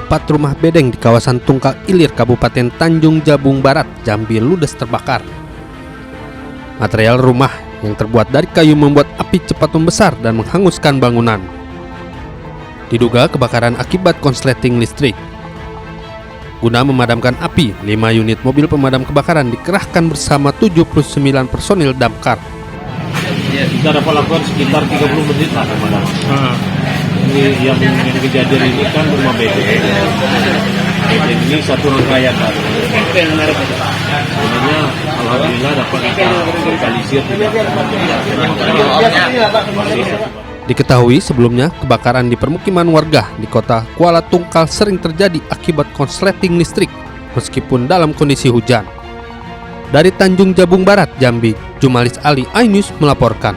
4 rumah bedeng di kawasan Tungkal Ilir, Kabupaten Tanjung Jabung Barat, Jambi ludes terbakar. Material rumah yang terbuat dari kayu membuat api cepat membesar dan menghanguskan bangunan. Diduga kebakaran akibat konsleting listrik. Guna memadamkan api, 5 unit mobil pemadam kebakaran dikerahkan bersama 79 personil damkar. Ya, kita dapat lakukan sekitar 30 menit lah pemadaman. Ini yang kejadian ini kan rumah bedeng. Bedeng ini satu rangkaian kan. Sebenarnya alhamdulillah dapat kita lokalisir. Diketahui sebelumnya kebakaran di permukiman warga di kota Kuala Tungkal sering terjadi akibat konsleting listrik meskipun dalam kondisi hujan. Dari Tanjung Jabung Barat, Jambi, Jumalis Ali, iNews melaporkan.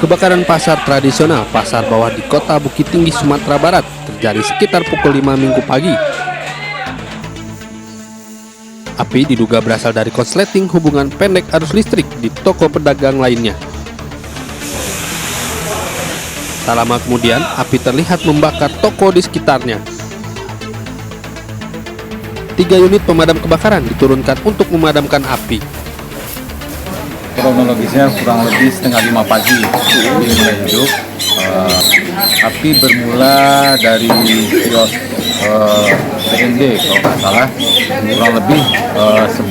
Kebakaran pasar tradisional Pasar Bawah di Kota Bukit Tinggi, Sumatera Barat terjadi sekitar pukul 5 Minggu pagi. Api diduga berasal dari konsleting hubungan pendek arus listrik di toko pedagang lainnya. Tak lama kemudian, api terlihat membakar toko di sekitarnya. 3 unit pemadam kebakaran diturunkan untuk memadamkan api. Kronologisnya kurang lebih setengah 5 pagi ini mulai hidup. Api bermula dari kios PND kalau nggak salah, kurang lebih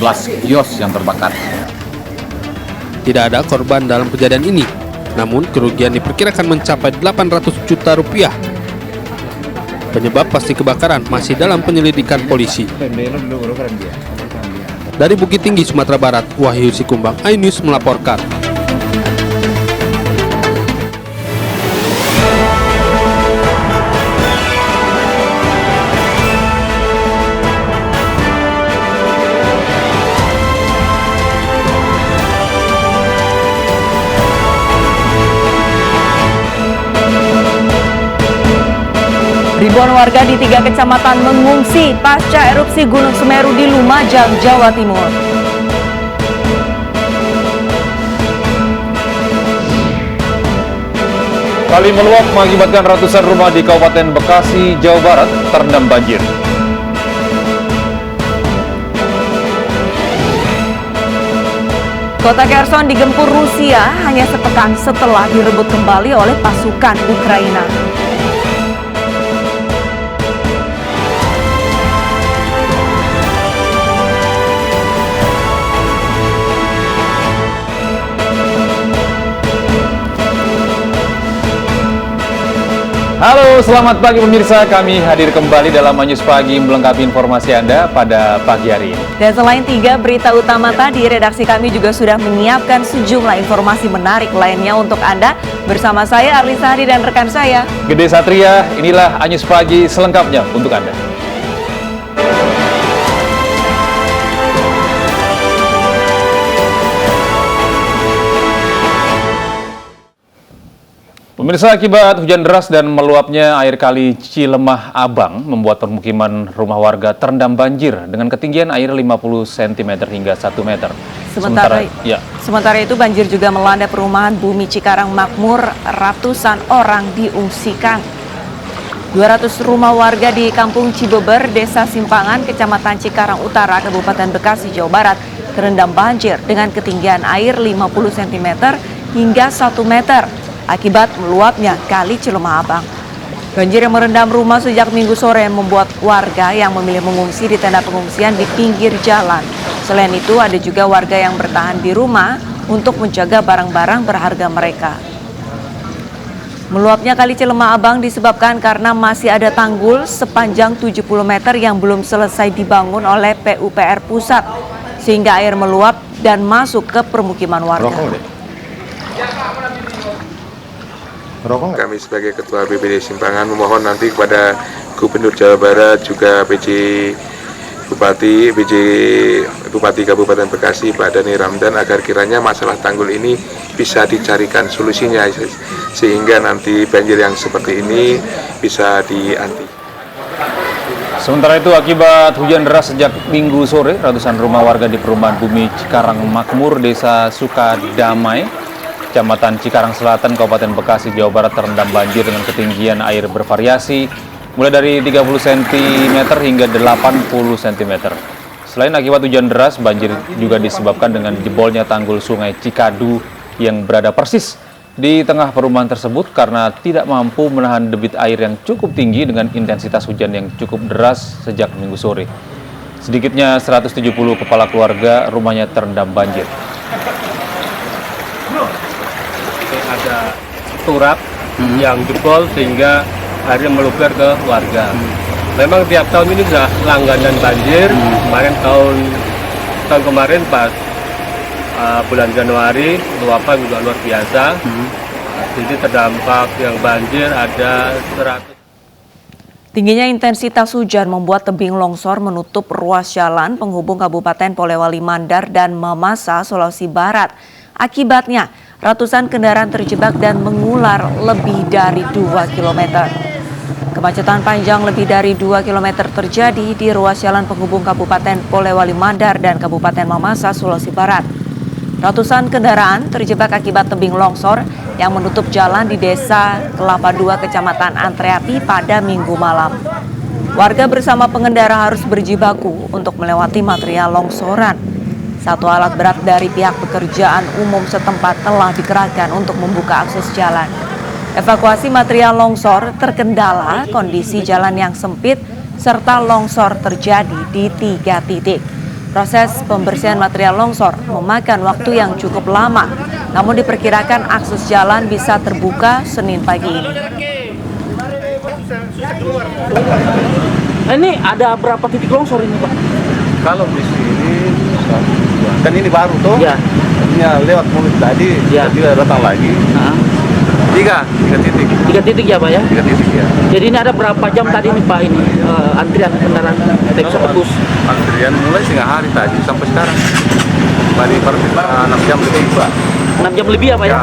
11 kios yang terbakar. Tidak ada korban dalam kejadian ini, namun kerugian diperkirakan mencapai 800 juta rupiah. Penyebab pasti kebakaran masih dalam penyelidikan polisi. Dari Bukit Tinggi, Sumatera Barat, Wahyu Sikumbang, iNews melaporkan. Ribuan warga di 3 kecamatan mengungsi pasca erupsi Gunung Semeru di Lumajang, Jawa Timur. Kali meluap mengakibatkan ratusan rumah di Kabupaten Bekasi, Jawa Barat terendam banjir. Kota Kherson digempur Rusia hanya sepekan setelah direbut kembali oleh pasukan Ukraina. Halo, selamat pagi pemirsa. Kami hadir kembali dalam iNews Pagi melengkapi informasi Anda pada pagi hari ini. Dan selain 3 berita utama tadi, redaksi kami juga sudah menyiapkan sejumlah informasi menarik lainnya untuk Anda. Bersama saya Arli Sahri dan rekan saya Gede Satria, inilah iNews Pagi selengkapnya untuk Anda. Pemirsa, akibat hujan deras dan meluapnya air kali Cilemah Abang membuat permukiman rumah warga terendam banjir dengan ketinggian air 50 cm hingga 1 meter. Sementara itu banjir juga melanda perumahan Bumi Cikarang Makmur, ratusan orang diungsikan. 200 rumah warga di Kampung Cibeber, Desa Simpangan, Kecamatan Cikarang Utara, Kabupaten Bekasi, Jawa Barat terendam banjir dengan ketinggian air 50 cm hingga 1 meter. Akibat meluapnya kali Cilemah Abang. Banjir yang merendam rumah sejak Minggu sore membuat warga yang memilih mengungsi di tenda pengungsian di pinggir jalan. Selain itu, ada juga warga yang bertahan di rumah untuk menjaga barang-barang berharga mereka. Meluapnya kali Cilemah Abang disebabkan karena masih ada tanggul sepanjang 70 meter yang belum selesai dibangun oleh PUPR Pusat, sehingga air meluap dan masuk ke permukiman warga. Kami sebagai Ketua BPD Simpangan memohon nanti kepada Gubernur Jawa Barat, juga Bupati Kabupaten Bekasi, Pak Dhani Ramdan, agar kiranya masalah tanggul ini bisa dicarikan solusinya sehingga nanti banjir yang seperti ini bisa dianti. Sementara itu, akibat hujan deras sejak Minggu sore, ratusan rumah warga di perumahan Bumi Cikarang Makmur, Desa Sukadamai, Kecamatan Cikarang Selatan, Kabupaten Bekasi, Jawa Barat terendam banjir dengan ketinggian air bervariasi mulai dari 30 cm hingga 80 cm. Selain akibat hujan deras, banjir juga disebabkan dengan jebolnya tanggul Sungai Cikadu yang berada persis di tengah perumahan tersebut karena tidak mampu menahan debit air yang cukup tinggi dengan intensitas hujan yang cukup deras sejak Minggu sore. Sedikitnya 170 kepala keluarga rumahnya terendam banjir. Ada turap yang jebol sehingga airnya meluber ke warga. Memang tiap tahun ini sudah langganan banjir. Tahun kemarin pas bulan Januari luapan juga luar biasa. Jadi terdampak yang banjir ada 100. Tingginya intensitas hujan membuat tebing longsor menutup ruas jalan penghubung Kabupaten Polewali Mandar dan Mamasa, Sulawesi Barat. Akibatnya, ratusan kendaraan terjebak dan mengular lebih dari 2 km. Kemacetan panjang lebih dari 2 km terjadi di ruas jalan penghubung Kabupaten Polewali Mandar dan Kabupaten Mamasa, Sulawesi Barat. Ratusan kendaraan terjebak akibat tebing longsor yang menutup jalan di Desa Kelapa II, Kecamatan Antreapi pada Minggu malam. Warga bersama pengendara harus berjibaku untuk melewati material longsoran. Satu alat berat dari pihak pekerjaan umum setempat telah dikerahkan untuk membuka akses jalan. Evakuasi material longsor terkendala kondisi jalan yang sempit serta longsor terjadi di 3 titik. Proses pembersihan material longsor memakan waktu yang cukup lama, namun diperkirakan akses jalan bisa terbuka Senin pagi ini. Ini ada berapa titik longsor ini, Pak? Kalau di sini kan ini baru tuh, Ya. ini lewat mulut tadi, Ya. dia datang lagi. Tiga titik. 3 titik ya, Pak ya? 3 titik ya. Jadi ini ada berapa jam tadi nih, Pak, ini antrian kendaraan bisa tembus? Antrian mulai setengah hari tadi sampai sekarang. Tadi baru 6 jam lebih, Pak. 6 jam lebih ya, Pak ya?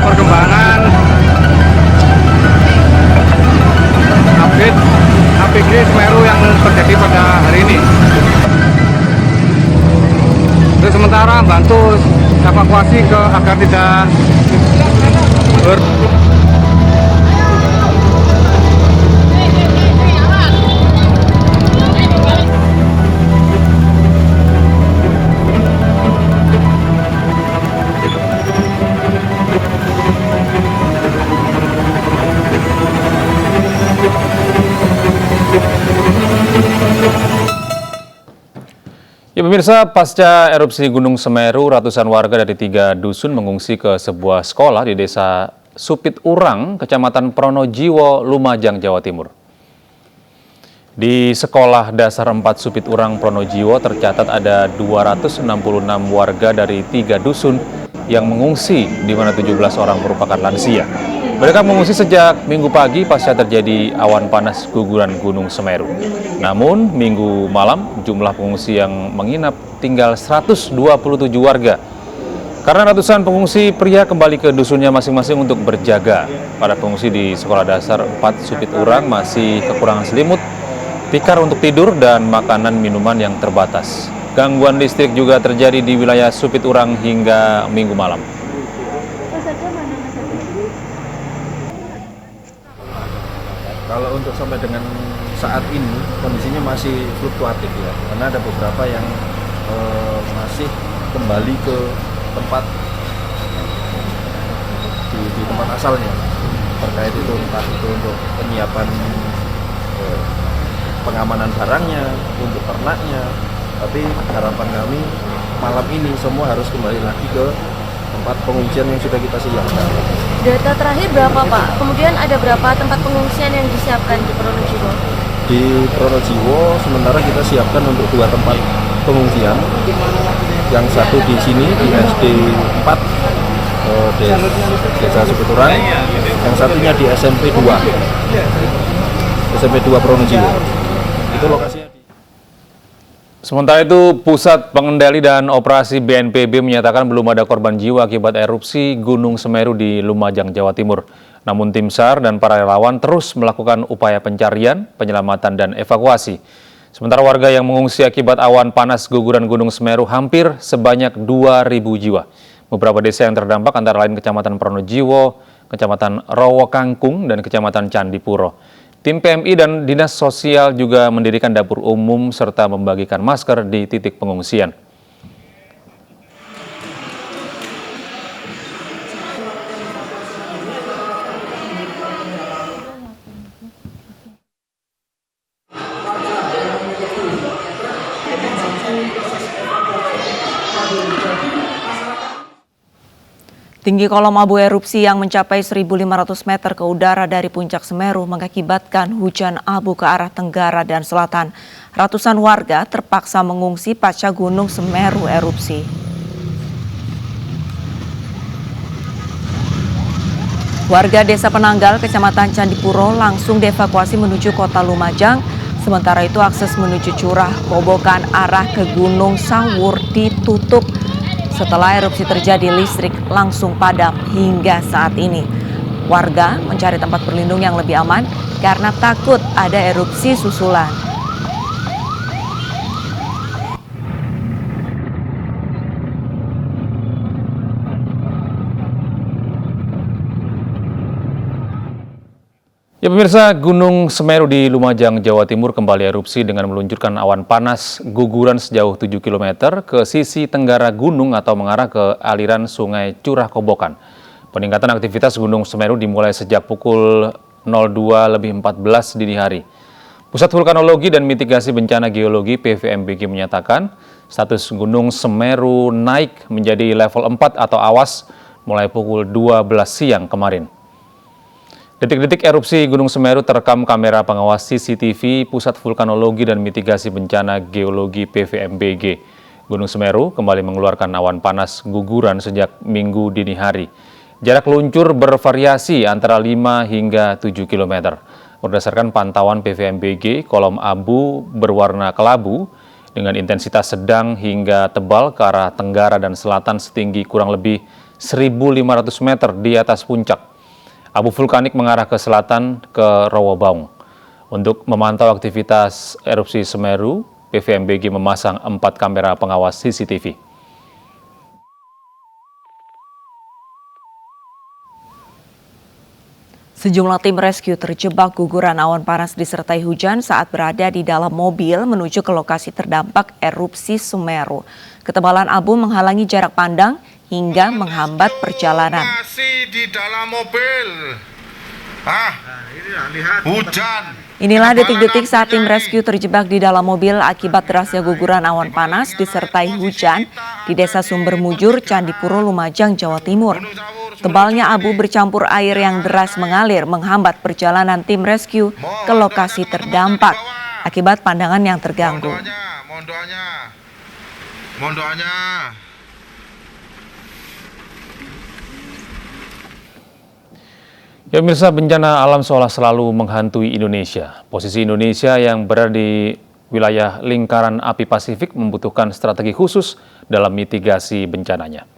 Perkembangan update APG Semeru yang terjadi pada hari ini. Untuk sementara bantu evakuasi agar tidak Ya pemirsa, pasca erupsi Gunung Semeru, ratusan warga dari 3 dusun mengungsi ke sebuah sekolah di Desa Supit Urang, Kecamatan Pronojiwo, Lumajang, Jawa Timur. Di Sekolah Dasar 4 Supit Urang, Pronojiwo tercatat ada 266 warga dari 3 dusun yang mengungsi, di mana 17 orang merupakan lansia. Mereka mengungsi sejak Minggu pagi pasca terjadi awan panas guguran Gunung Semeru. Namun, Minggu malam jumlah pengungsi yang menginap tinggal 127 warga. Karena ratusan pengungsi pria kembali ke dusunnya masing-masing untuk berjaga. Para pengungsi di Sekolah Dasar 4 Supit Urang masih kekurangan selimut, tikar untuk tidur, dan makanan minuman yang terbatas. Gangguan listrik juga terjadi di wilayah Supit Urang hingga Minggu malam. Kalau untuk sampai dengan saat ini kondisinya masih fluktuatif ya, karena ada beberapa yang masih kembali ke tempat di tempat asalnya terkait itu, entah itu untuk penyiapan pengamanan barangnya, untuk ternaknya. Tapi harapan kami malam ini semua harus kembali lagi ke tempat pengungsian yang sudah kita siapkan. Data terakhir berapa Pak? Kemudian ada berapa tempat pengungsian yang disiapkan di Pronojiwo? Di Pronojiwo sementara kita siapkan untuk 2 tempat pengungsian. Yang satu di sini di SD 4 Desa Supeturan, yang satunya di SMP 2 Pronojiwo. Itu lokasinya. Sementara itu, Pusat Pengendali dan Operasi BNPB menyatakan belum ada korban jiwa akibat erupsi Gunung Semeru di Lumajang, Jawa Timur. Namun tim SAR dan para relawan terus melakukan upaya pencarian, penyelamatan, dan evakuasi. Sementara warga yang mengungsi akibat awan panas guguran Gunung Semeru hampir sebanyak 2.000 jiwa. Beberapa desa yang terdampak antara lain Kecamatan Pronojiwo, Kecamatan Rowo Kangkung, dan Kecamatan Candipuro. Tim PMI dan Dinas Sosial juga mendirikan dapur umum serta membagikan masker di titik pengungsian. Tinggi kolom abu erupsi yang mencapai 1.500 meter ke udara dari puncak Semeru mengakibatkan hujan abu ke arah tenggara dan selatan. Ratusan warga terpaksa mengungsi pasca Gunung Semeru erupsi. Warga Desa Penanggal, Kecamatan Candipuro langsung dievakuasi menuju kota Lumajang. Sementara itu akses menuju Curah Kobokan arah ke Gunung Sawur ditutup. Setelah erupsi terjadi, listrik langsung padam hingga saat ini. Warga mencari tempat berlindung yang lebih aman karena takut ada erupsi susulan. Ya pemirsa, Gunung Semeru di Lumajang, Jawa Timur kembali erupsi dengan meluncurkan awan panas guguran sejauh 7 km ke sisi tenggara gunung atau mengarah ke aliran sungai Curah Kobokan. Peningkatan aktivitas Gunung Semeru dimulai sejak pukul 02.14 dini hari. Pusat Vulkanologi dan Mitigasi Bencana Geologi PVMBG menyatakan status Gunung Semeru naik menjadi level 4 atau awas mulai pukul 12 siang kemarin. Detik-detik erupsi Gunung Semeru terekam kamera pengawas CCTV Pusat Vulkanologi dan Mitigasi Bencana Geologi PVMBG. Gunung Semeru kembali mengeluarkan awan panas guguran sejak Minggu dini hari. Jarak luncur bervariasi antara 5 hingga 7 km. Berdasarkan pantauan PVMBG, kolom abu berwarna kelabu dengan intensitas sedang hingga tebal ke arah tenggara dan selatan setinggi kurang lebih 1.500 meter di atas puncak. Abu vulkanik mengarah ke selatan ke Rowobaung. Untuk memantau aktivitas erupsi Semeru, PVMBG memasang 4 kamera pengawas CCTV. Sejumlah tim rescue terjebak guguran awan panas disertai hujan saat berada di dalam mobil menuju ke lokasi terdampak erupsi Semeru. Ketebalan abu menghalangi jarak pandang hingga menghambat perjalanan. Masih di dalam mobil. Hujan. Inilah detik-detik saat tim rescue terjebak di dalam mobil akibat derasnya guguran awan panas disertai hujan di Desa Sumber Mujur, Candipuro, Lumajang, Jawa Timur. Tebalnya abu bercampur air yang deras mengalir menghambat perjalanan tim rescue ke lokasi terdampak akibat pandangan yang terganggu. Mohon doanya. Ya pemirsa, bencana alam seolah selalu menghantui Indonesia. Posisi Indonesia yang berada di wilayah lingkaran api Pasifik membutuhkan strategi khusus dalam mitigasi bencananya.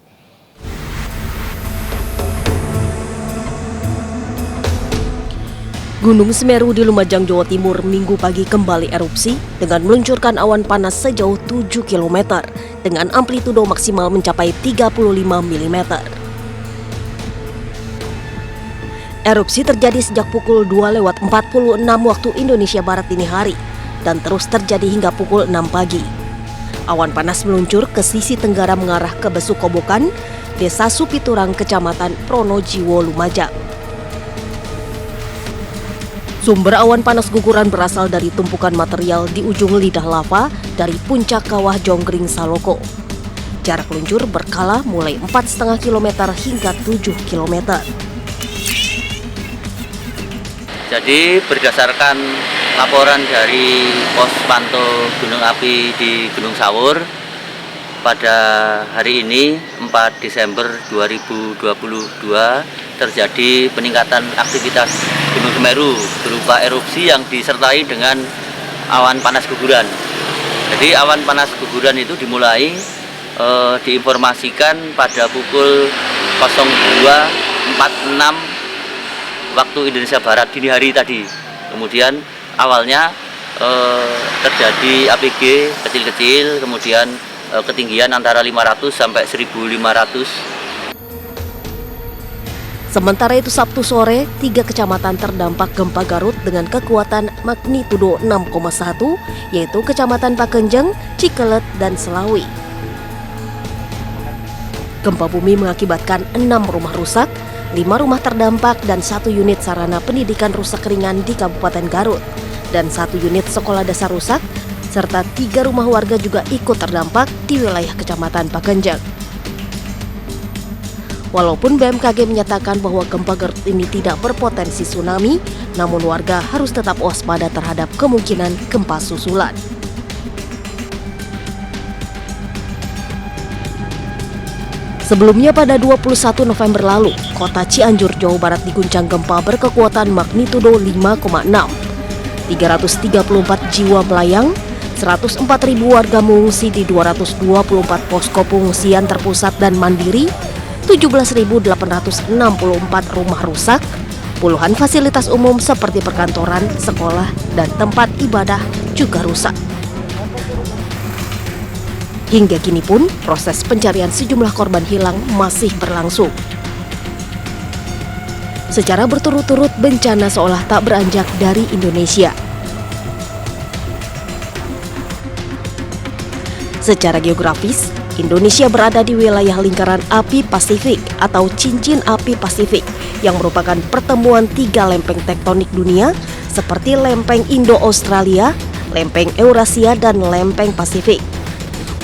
Gunung Semeru di Lumajang, Jawa Timur Minggu pagi kembali erupsi dengan meluncurkan awan panas sejauh 7 km dengan amplitudo maksimal mencapai 35 mm. Erupsi terjadi sejak pukul 2:46 waktu Indonesia Barat dini hari dan terus terjadi hingga pukul 6 pagi. Awan panas meluncur ke sisi tenggara mengarah ke Besu Kobokan, Desa Supiturang, Kecamatan Pronojiwo, Lumajang. Sumber awan panas guguran berasal dari tumpukan material di ujung lidah lava dari puncak kawah Jonggring Saloko. Jarak luncur berkala mulai 4,5 km hingga 7 km. Jadi berdasarkan laporan dari pos pantau gunung api di Gunung Sawur, pada hari ini 4 Desember 2022 terjadi peningkatan aktivitas Gunung Semeru berupa erupsi yang disertai dengan awan panas guguran. Jadi awan panas guguran itu dimulai diinformasikan pada pukul 02.46 waktu Indonesia Barat dini hari tadi. Kemudian awalnya terjadi APG kecil-kecil, kemudian ketinggian antara 500 sampai 1.500. Sementara itu Sabtu sore, 3 kecamatan terdampak gempa Garut dengan kekuatan magnitudo 6,1, yaitu Kecamatan Pakenjeng, Cikelet, dan Selawi. Gempa bumi mengakibatkan 6 rumah rusak, 5 rumah terdampak, dan 1 unit sarana pendidikan rusak ringan di Kabupaten Garut, dan 1 unit sekolah dasar rusak, serta 3 rumah warga juga ikut terdampak di wilayah Kecamatan Pakenjeng. Walaupun BMKG menyatakan bahwa gempa Garut ini tidak berpotensi tsunami, namun warga harus tetap waspada terhadap kemungkinan gempa susulan. Sebelumnya pada 21 November lalu, kota Cianjur, Jawa Barat diguncang gempa berkekuatan magnitudo 5,6. 334 jiwa melayang, 104.000 warga mengungsi di 224 posko pengungsian terpusat dan mandiri, 17.864 rumah rusak, puluhan fasilitas umum seperti perkantoran, sekolah, dan tempat ibadah juga rusak. Hingga kini pun, proses pencarian sejumlah korban hilang masih berlangsung. Secara berturut-turut, bencana seolah tak beranjak dari Indonesia. Secara geografis, Indonesia berada di wilayah lingkaran api Pasifik atau cincin api Pasifik yang merupakan pertemuan 3 lempeng tektonik dunia seperti lempeng Indo-Australia, lempeng Eurasia, dan lempeng Pasifik.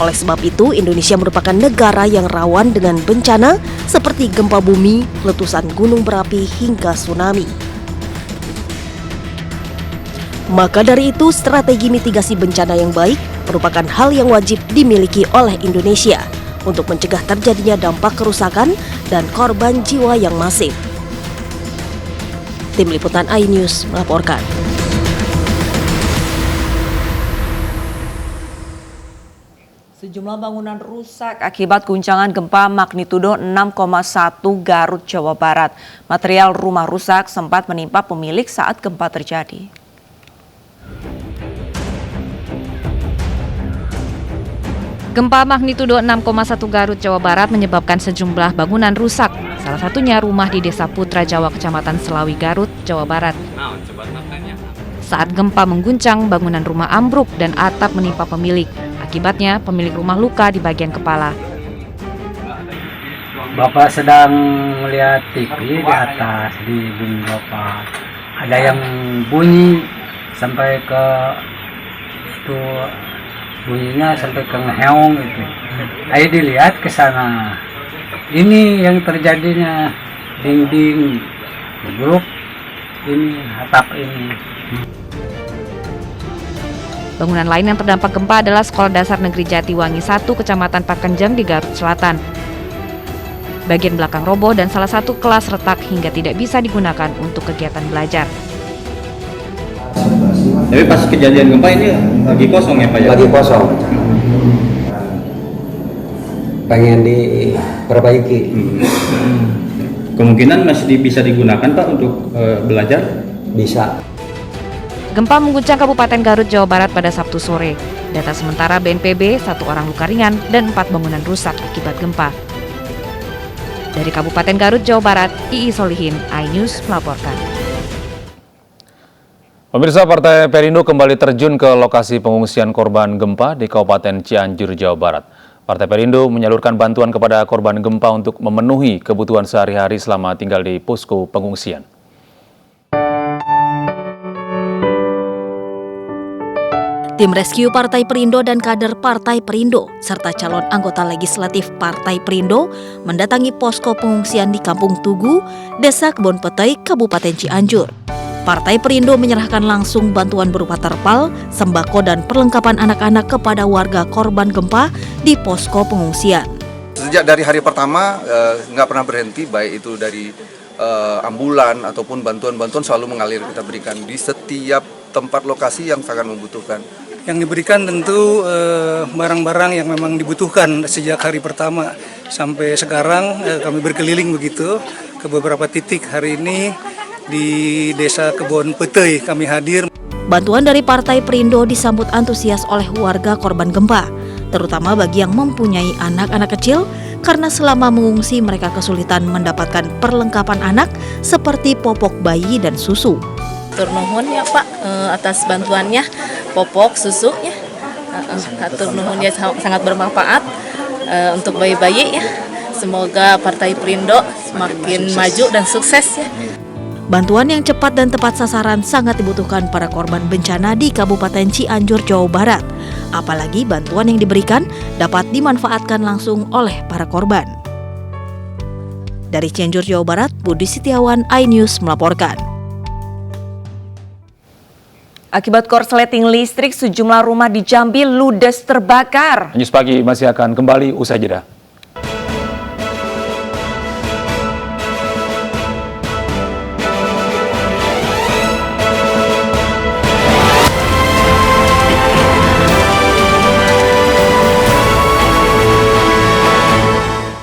Oleh sebab itu, Indonesia merupakan negara yang rawan dengan bencana seperti gempa bumi, letusan gunung berapi, hingga tsunami. Maka dari itu, strategi mitigasi bencana yang baik merupakan hal yang wajib dimiliki oleh Indonesia untuk mencegah terjadinya dampak kerusakan dan korban jiwa yang masif. Tim Liputan iNews melaporkan. Sejumlah bangunan rusak akibat guncangan gempa magnitudo 6,1 Garut, Jawa Barat. Material rumah rusak sempat menimpa pemilik saat gempa terjadi. Gempa magnitudo 6,1 Garut, Jawa Barat menyebabkan sejumlah bangunan rusak. Salah satunya rumah di Desa Putra Jawa, Kecamatan Selawi, Garut, Jawa Barat. Saat gempa mengguncang, bangunan rumah ambruk dan atap menimpa pemilik. Akibatnya, pemilik rumah luka di bagian kepala. Bapak sedang melihat TV di atas, di bumi Bapak. Ada yang bunyi sampai ke itu, bunyinya sampai ke ngeheong gitu. Ayo dilihat ke sana. Ini yang terjadinya, dinding grup ini, atap ini. Bangunan lain yang terdampak gempa adalah Sekolah Dasar Negeri Jatiwangi 1, Kecamatan Pakenjeng di Garut Selatan. Bagian belakang roboh dan salah satu kelas retak hingga tidak bisa digunakan untuk kegiatan belajar. Tapi pas kejadian gempa ini lagi kosong ya Pak ya? Lagi kosong. Pengen diperbaiki. Kemungkinan masih bisa digunakan Pak untuk belajar? Bisa. Gempa mengguncang Kabupaten Garut, Jawa Barat pada Sabtu sore. Data sementara BNPB, 1 orang luka ringan dan 4 bangunan rusak akibat gempa. Dari Kabupaten Garut, Jawa Barat, Ii Solihin, iNews melaporkan. Pemirsa, Partai Perindo kembali terjun ke lokasi pengungsian korban gempa di Kabupaten Cianjur, Jawa Barat. Partai Perindo menyalurkan bantuan kepada korban gempa untuk memenuhi kebutuhan sehari-hari selama tinggal di posko pengungsian. Tim rescue Partai Perindo dan kader Partai Perindo serta calon anggota legislatif Partai Perindo mendatangi posko pengungsian di Kampung Tugu, Desa Kebon Petai, Kabupaten Cianjur. Partai Perindo menyerahkan langsung bantuan berupa terpal, sembako dan perlengkapan anak-anak kepada warga korban gempa di posko pengungsian. Sejak dari hari pertama nggak pernah berhenti, baik itu dari ambulan ataupun bantuan-bantuan selalu mengalir kita berikan di setiap tempat lokasi yang sangat membutuhkan. Yang diberikan tentu barang-barang yang memang dibutuhkan sejak hari pertama sampai sekarang. Kami berkeliling begitu ke beberapa titik. Hari ini di Desa Kebon Petai kami hadir. Bantuan dari Partai Perindo disambut antusias oleh warga korban gempa, terutama bagi yang mempunyai anak-anak kecil, karena selama mengungsi mereka kesulitan mendapatkan perlengkapan anak seperti popok bayi dan susu. Hatur nuhun ya Pak atas bantuannya, popok, susu ya. Hatur nuhun ya, sangat bermanfaat untuk bayi-bayi ya. Semoga Partai Perindo semakin maju dan sukses ya. Bantuan yang cepat dan tepat sasaran sangat dibutuhkan para korban bencana di Kabupaten Cianjur, Jawa Barat. Apalagi bantuan yang diberikan dapat dimanfaatkan langsung oleh para korban. Dari Cianjur, Jawa Barat, Budi Setiawan, iNews melaporkan. Akibat korsleting listrik, sejumlah rumah di Jambi ludes terbakar. News Pagi masih akan kembali usai jeda.